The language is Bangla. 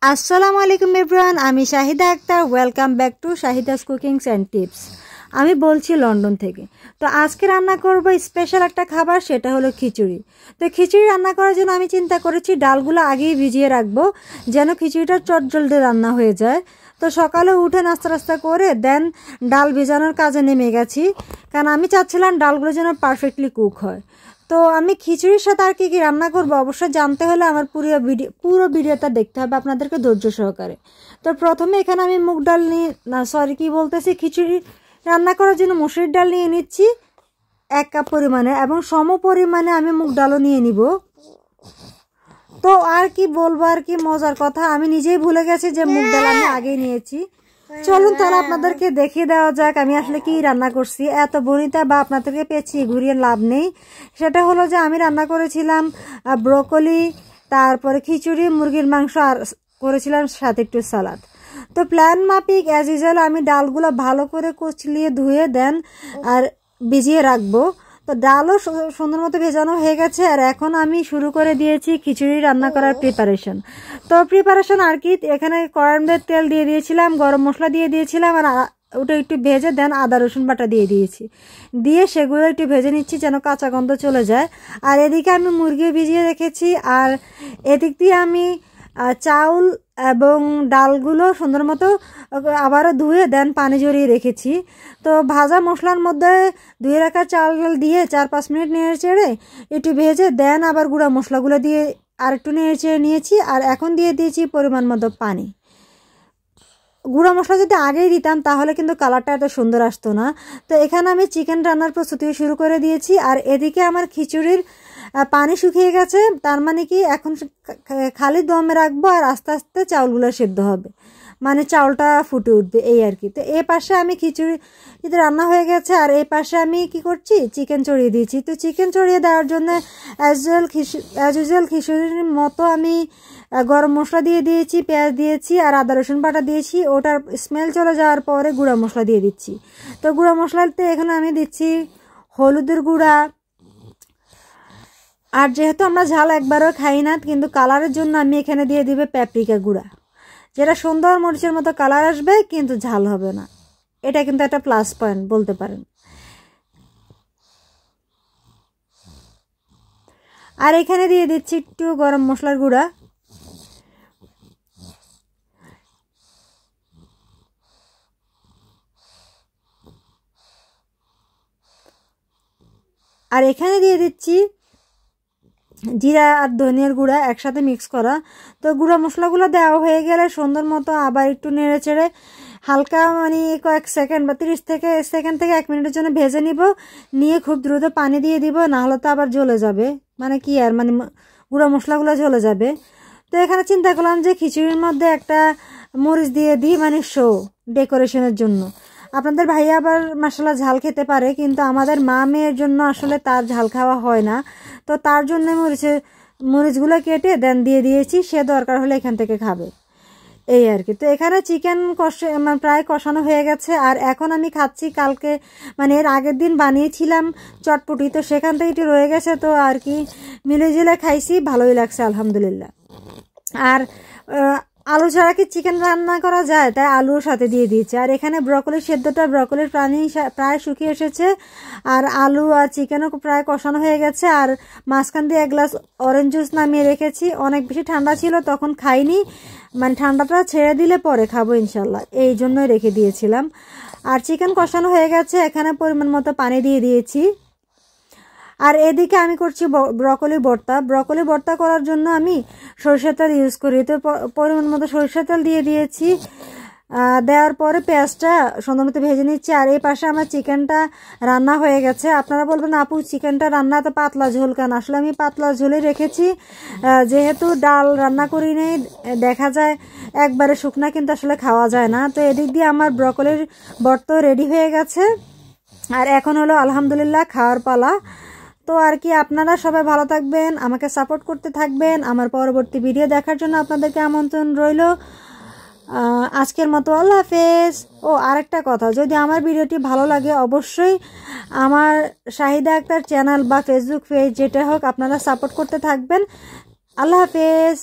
আসসালামু আলাইকুম এভরিওয়ান, আমি Shahida Akter. Welcome back to Shahida's cookings and tips. আমি বলছি লন্ডন থেকে। তো আজকে রান্না করব স্পেশাল একটা খাবার, সেটা হলো খিচুড়ি। তো খিচুড়ি রান্না করার জন্য আমি চিন্তা করেছি ডালগুলো আগেই ভিজিয়ে রাখবো, যেন খিচুড়িটা চটজলদি রান্না হয়ে যায়। তো সকালে উঠে নাস্তা করে দেন ডাল ভেজানোর কাজে নেমে গেছি, কারণ আমি চাচ্ছিলাম ডালগুলো যেন পারফেক্টলি কুক হয়। তো আমি খিচুড়ির সাথে আর কি রান্না করবো অবশ্যই জানতে হলে আমার পুরো ভিডিওটা দেখতে হবে আপনাদেরকে ধৈর্য সহকারে। তো প্রথমে এখানে আমি মুগ ডাল নিয়ে খিচুড়ি রান্না করার জন্য মসুরির ডাল নিয়ে নিচ্ছি 1 কাপ পরিমাণে, এবং সম পরিমাণে আমি মুগ ডালও নিয়ে নিব। তো আর কি বলবো, আর কি মজার কথা, আমি নিজেই ভুলে গেছি যে মুগ ডাল আমি আগেই নিয়েছি। চলুন তাহলে আপনাদেরকে দেখিয়ে দেওয়া যাক আমি আসলে কি রান্না করছি। এত বনিতা বা আপনাদেরকে পেঁচিয়ে ঘুরিয়ে লাভ নেই। সেটা হলো যে আমি রান্না করেছিলাম ব্রোকলি, তারপরে খিচুড়ি, মুরগির মাংস, আর করেছিলাম সাথে একটু সালাদ। তো প্ল্যান মাফিক অ্যাজ ইউজুয়াল আমি ডালগুলো ভালো করে কচলিয়ে ধুয়ে দেন আর ভিজিয়ে রাখবো। তো ডালও সুন্দর মতো ভেজানো হয়ে গেছে, আর এখন আমি শুরু করে দিয়েছি খিচুড়ি রান্না করার প্রিপারেশন। তো প্রিপারেশন আর কি, এখানে কড়াইয়ের মধ্যে তেল দিয়ে দিয়েছিলাম, গরম মশলা দিয়ে দিয়েছিলাম, আর ওটা একটু ভেজে দেন আদা রসুন বাটা দিয়ে দিয়েছি, দিয়ে সেগুলো একটু ভেজে নিচ্ছি যেন কাঁচা গন্ধ চলে যায়। আর এদিকে আমি মুরগি ভিজিয়ে রেখেছি, আর এদিক দিয়ে আমি চাউল এবং ডালগুলো সুন্দর মতো আবারও ধুয়ে দেন পানি জড়িয়ে রেখেছি। তো ভাজা মশলার মধ্যে ধুয়ে রাখা চাল দিয়ে 4-5 মিনিট নেড়ে চেড়ে একটু ভেজে দেন আবার গুঁড়া মশলাগুলো দিয়ে আর একটু নেড়ে চেড়ে নিয়েছি। আর এখন দিয়ে দিয়েছি পরিমাণ মতো পানি। গুঁড়া মশলা যদি আগেই দিতাম তাহলে কিন্তু কালারটা এত সুন্দর আসতো না। তো এখানে আমি চিকেন রান্নার প্রস্তুতি শুরু করে দিয়েছি, আর এদিকে আমার খিচুড়ির পানি শুকিয়ে গেছে। তার মানে কি এখন খালি দমে রাখবো, আর আস্তে আস্তে চাউলগুলো সেদ্ধ হবে, মানে চাউলটা ফুটে উঠবে, এই আর কি। তো এই পাশে আমি খিচুড়ি রান্না হয়ে গেছে, আর এই পাশে আমি কি করছি, চিকেন চড়িয়ে দিয়েছি। তো চিকেন চড়িয়ে দেওয়ার জন্য অ্যাজ ইউজুয়াল খিচুড়ির মতো আমি গরম মশলা দিয়ে দিয়েছি, পেঁয়াজ দিয়েছি, আর আদা রসুন বাটা দিয়েছি। ওটার স্মেল চলে যাওয়ার পরে গুঁড়া মশলা দিয়ে দিচ্ছি। তো গুঁড়া মশলাতে এখানে আমি দিচ্ছি হলুদের গুঁড়া, আর যেহেতু আমরা ঝাল একবারও খাই না, কিন্তু কালারের জন্য আমি এখানে দিয়ে দিবে প্যাপ্রিকা গুঁড়া, যেটা সুন্দর মরিচের মতো কালার আসবে কিন্তু ঝাল হবে না। এটা কিন্তু একটা প্লাস পয়েন্ট বলতে পারেন। আর এখানে দিয়ে দিচ্ছি একটু গরম মশলার গুঁড়া, আর এখানে দিয়ে দিচ্ছি জিরা আর ধনিয়ার গুঁড়া একসাথে মিক্স করা। তো গুঁড়া মশলাগুলো দেওয়া হয়ে গেলে সুন্দর মতো আবার একটু নেড়ে চেড়ে হালকা মানে কয়েক সেকেন্ড বা 30 সেকেন্ড থেকে 1 মিনিটের জন্য ভেজে নিয়ে খুব দ্রুত পানি দিয়ে দিব, না হলে তো আবার জ্বলে যাবে, মানে কি আর মানে গুঁড়া মশলাগুলো জ্বলে যাবে। তো এখানে চিন্তা করলাম যে খিচুড়ির মধ্যে একটা মরিচ দিয়ে দিই, মানে ডেকোরেশনের জন্য। আপনাদের ভাইয়া আবার মশলা ঝাল খেতে পারে, কিন্তু আমাদের মা মেয়ের জন্য আসলে তার ঝাল খাওয়া হয় না। তো তার জন্য মরিচগুলো কেটে দেন দিয়ে দিয়েছি, সে দরকার হলে এখান থেকে খাবে, এই আর কি। তো এখানে চিকেন প্রায় কষানো হয়ে গেছে, আর এখন আমি খাচ্ছি কালকে মানে এর আগের দিন বানিয়েছিলাম চটপটি, তো সেখান থেকে একটু রয়ে গেছে, তো আর কি মিলে খাইছি, ভালোই লাগছে আলহামদুলিল্লাহ। আর আলু ছাড়া কি চিকেন রান্না করা যায়, তাই আলুর সাথে দিয়ে দিয়েছি। আর এখানে ব্রকলির সেদ্ধটা, ব্রকলির পানি প্রায় শুকিয়ে এসেছে, আর আলু আর চিকেনও প্রায় কষানো হয়ে গেছে। আর মাঝখান দিয়ে 1 গ্লাস অরেঞ্জ জুস নামিয়ে রেখেছি, অনেক বেশি ঠান্ডা ছিল তখন খাইনি, মানে ঠান্ডাটা ছেড়ে দিলে পরে খাবো ইনশাল্লাহ, এই জন্যই রেখে দিয়েছিলাম। আর চিকেন কষানো হয়ে গেছে, এখানে পরিমাণ মতো পানি দিয়ে দিয়েছি। আর এদিকে আমি করছি ব্রকলি ভর্তা করার জন্য আমি সরিষার তেল ইউজ করি। তো পরিমাণ মতো সরিষার তেল দিয়ে দিয়েছি, দেওয়ার পরে পেঁয়াজটা সুন্দর মতো ভেজে নিচ্ছি। আর এই পাশে আমার চিকেনটা রান্না হয়ে গেছে। আপনারা বলবেন আপু চিকেনটা রান্না তো পাতলা ঝোল কেন, আসলে আমি পাতলা ঝোলে রেখেছি, যেহেতু ডাল রান্না করি নেই, দেখা যায় একবারে শুকনা কিন্তু আসলে খাওয়া যায় না। তো এদিক দিয়ে আমার ব্রকলির ভর্তা রেডি হয়ে গেছে, আর এখন হলো আলহামদুলিল্লাহ খাওয়ার পালা। তো আর কি, আপনারা সবাই ভালো থাকবেন, আমাকে সাপোর্ট করতে থাকবেন। আমার পরবর্তী ভিডিও দেখার জন্য আপনাদেরকে আমন্ত্রণ রইল। আজকের মতো আল্লাহ হাফেজ। ও আরেকটা কথা, যদি আমার ভিডিওটি ভালো লাগে অবশ্যই আমার শাহিদা আক্তার চ্যানেল বা ফেসবুক পেজ যেটা হোক আপনারা সাপোর্ট করতে থাকবেন। আল্লাহ হাফেজ।